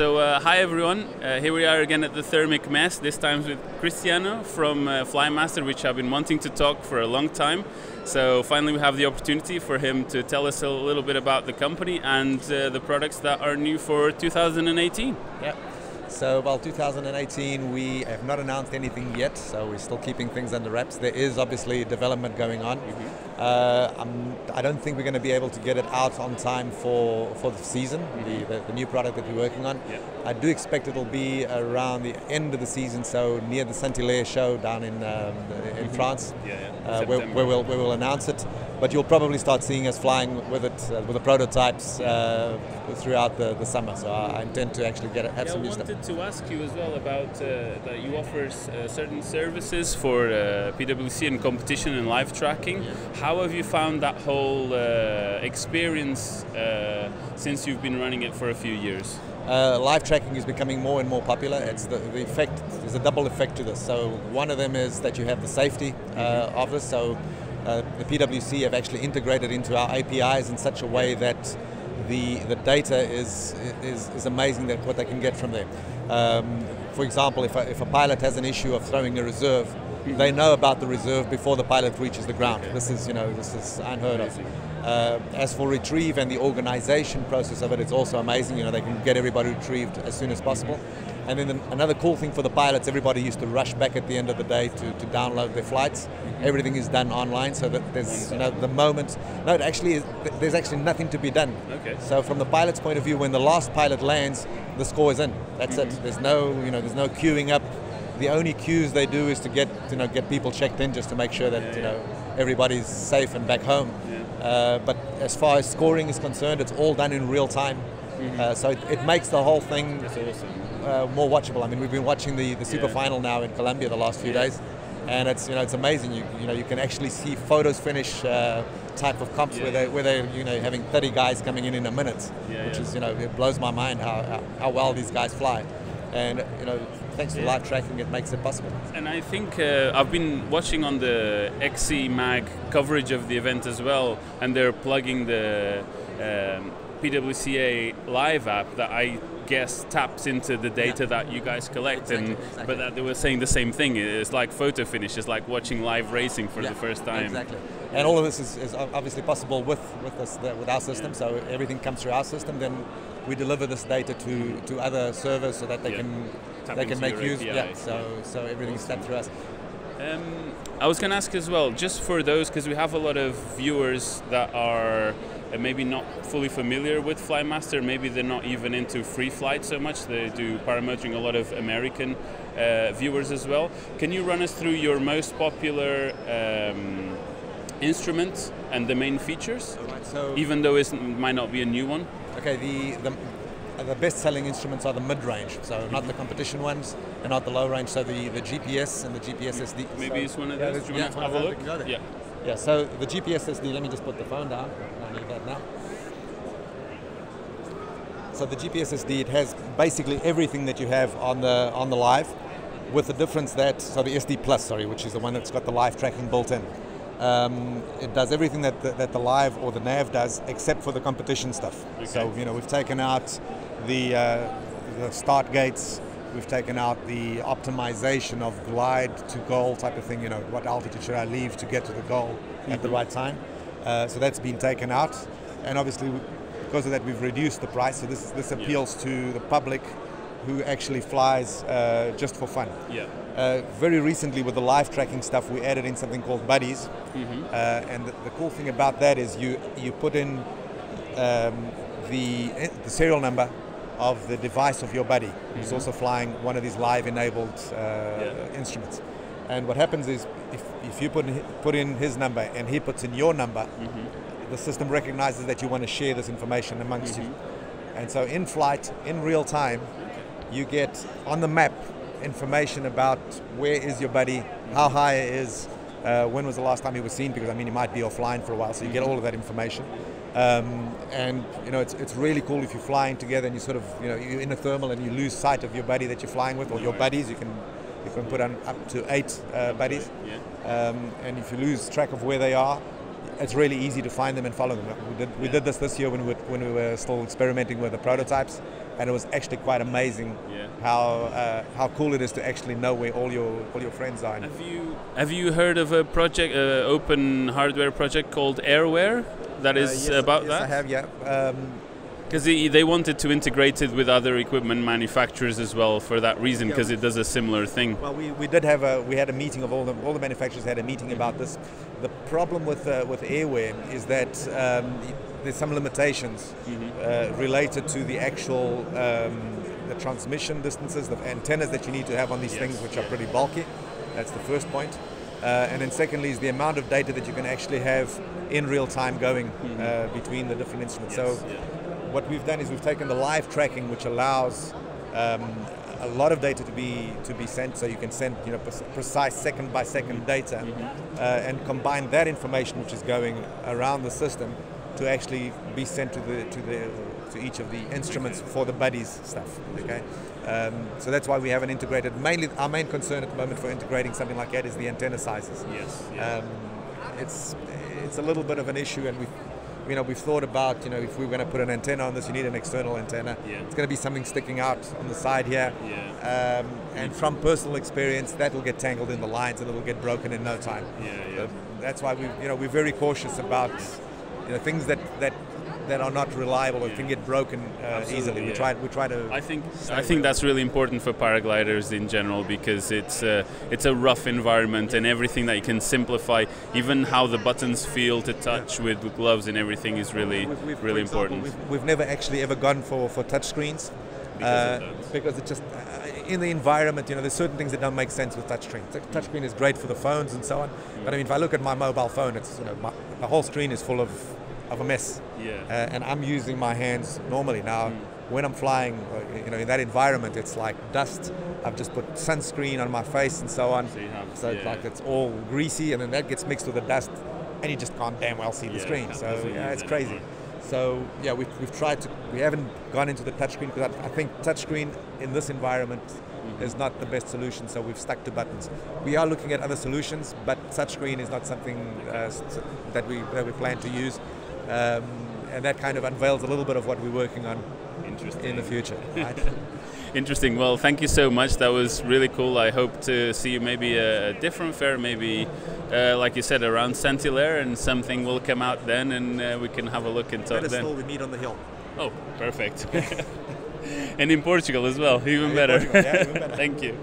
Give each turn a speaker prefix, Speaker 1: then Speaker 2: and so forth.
Speaker 1: So hi everyone, here we are again at the Thermik mess, this time with Cristiano from Flymaster, which I've been wanting to talk for a long time. So finally we have the opportunity for him to tell us a little bit about the company and the products that are new for 2018.
Speaker 2: Yeah. So, well, 2018, we have not announced anything yet, so we're still keeping things under wraps. There is obviously development going on. I don't think we're going to be able to get it out on time for the season, the new product that we're working on.
Speaker 1: Yeah.
Speaker 2: I do expect it'll be around the end of the season, so near the Saint-Hilaire show down in France, where we'll announce it. But you'll probably start seeing us flying with it, with the prototypes throughout the summer. So I intend to actually have some new stuff.
Speaker 1: I wanted to ask you as well about that you offer certain services for PWCA and competition and live tracking.
Speaker 2: Yeah.
Speaker 1: How have you found that whole experience since you've been running it for a few years?
Speaker 2: Live tracking is becoming more and more popular. It's the effect. There's a double effect to this. So one of them is that you have the safety of this. So the PWCA have actually integrated into our APIs in such a way that the data is amazing, that what they can get from there. For example, if a pilot has an issue of throwing a reserve, they know about the reserve before the pilot reaches the ground. Okay. This is unheard of. As for retrieve and the organization process of it, it's also amazing. They can get everybody retrieved as soon as possible. And then another cool thing for the pilots, everybody used to rush back at the end of the day to download their flights. Everything is done online, so that there's the moment. No, it actually is, there's actually nothing to be done.
Speaker 1: Okay.
Speaker 2: So from the pilot's point of view, when the last pilot lands, the score is in. That's it. There's no queuing up. The only queues they do is to get people checked in, just to make sure that everybody's safe and back home. Yeah. But as far as scoring is concerned, it's all done in real time. So it makes the whole thing more watchable. I mean, we've been watching the super final now in Colombia the last few days, and it's amazing. You can actually see photos finish type of comps where they're having 30 guys coming in a minute, which is it blows my mind how well these guys fly, and thanks to live tracking, it makes it possible.
Speaker 1: And I think I've been watching on the XC Mag coverage of the event as well, and they're plugging the PWCA live app that I guess taps into the data that you guys collect.
Speaker 2: Exactly.
Speaker 1: But that they were saying the same thing. It's like photo finish. It's like watching live racing for the first time.
Speaker 2: Exactly. And all of this is obviously possible with our system. So everything comes through our system. Then we deliver this data to other servers so that they can make use. So everything's tapped through us.
Speaker 1: I was going to ask as well, just for those, because we have a lot of viewers that are maybe not fully familiar with Flymaster, maybe they're not even into free flight so much, they do paramotoring, a lot of American viewers as well. Can you run us through your most popular instruments and the main features, even though it might not be a new one?
Speaker 2: Okay, the best-selling instruments are the mid-range, so not the competition ones and not the low-range, so the GPS and the GPS SD.
Speaker 1: Maybe it's one of those. Do you want to have a look?
Speaker 2: Yeah, so the GPS SD, let me just put the phone down. I need that now. So the GPS SD, it has basically everything that you have on the live, with the difference that, so the SD Plus, which is the one that's got the live tracking built in. It does everything that the live or the nav does, except for the competition stuff. Okay. So we've taken out the start gates, we've taken out the optimization of glide to goal type of thing. What altitude should I leave to get to the goal at the right time? So that's been taken out, and obviously because of that we've reduced the price. So this appeals to the public who actually flies just for fun. Very recently with the live tracking stuff, we added in something called buddies, and the cool thing about that is you put in the serial number of the device of your buddy who's also flying one of these live enabled instruments. And what happens is if you put in his number and he puts in your number, the system recognizes that you want to share this information amongst you. And so in flight, in real time, you get on the map information about where is your buddy, how high it is, when was the last time he was seen, because he might be offline for a while, so you get all of that information. And it's really cool if you're flying together and you sort of you're in a thermal and you lose sight of your buddy that you're flying with, or your buddies. You can put on up to 8 buddies, and if you lose track of where they are, it's really easy to find them and follow them. We did this year when we were still experimenting with the prototypes, and it was actually quite amazing how cool it is to actually know where all your friends are.
Speaker 1: Have you heard of a project, open hardware project called Airware? That is about that?
Speaker 2: Yes, I have. Yeah.
Speaker 1: Because they wanted to integrate it with other equipment manufacturers as well for that reason, because it does a similar thing.
Speaker 2: Well, we did have we had a meeting of all the manufacturers had a meeting about this. The problem with Airware is that there's some limitations related to the actual the transmission distances, the antennas that you need to have on these things, which are pretty bulky. That's the first point. And then secondly is the amount of data that you can actually have in real time going between the different instruments. What we've done is we've taken the live tracking, which allows a lot of data to be sent, so you can send precise second by second data, and combine that information which is going around the system to actually be sent to each of the instruments for the buddies stuff. Okay, so that's why we haven't integrated. Mainly, our main concern at the moment for integrating something like that is the antenna sizes. It's a little bit of an issue, and we've thought about, if we're going to put an antenna on this, you need an external antenna. It's going to be something sticking out on the side here. And from personal experience, that will get tangled in the lines and it will get broken in no time. So that's why we're very cautious about things that are not reliable or can get broken easily. We try to.
Speaker 1: I think that's really important for paragliders in general, because it's a rough environment, and everything that you can simplify, even how the buttons feel to touch with gloves and everything, is really important.
Speaker 2: We've never actually ever gone for touch screens because it just in the environment, there's certain things that don't make sense with touch screens. Touch screen is great for the phones and so on, but I mean, if I look at my mobile phone, it's the whole screen is full of a mess, and I'm using my hands normally. Now, when I'm flying, in that environment, it's like dust. I've just put sunscreen on my face and so on, so it's all greasy, and then that gets mixed with the dust, and you just can't damn well see the screen. So it's crazy. So we've tried to. We haven't gone into the touchscreen because I think touchscreen in this environment is not the best solution. So we've stuck to buttons. We are looking at other solutions, but touchscreen is not something that we plan to use. And that kind of unveils a little bit of what we're working on in the future. Right?
Speaker 1: Interesting. Well, thank you so much. That was really cool. I hope to see you maybe a different fair, maybe like you said, around Saint-Hilaire, and something will come out then, and we can have a look and talk then.
Speaker 2: We meet on the hill.
Speaker 1: Oh, perfect. And in Portugal as well, even better.
Speaker 2: Portugal, even better.
Speaker 1: Thank you.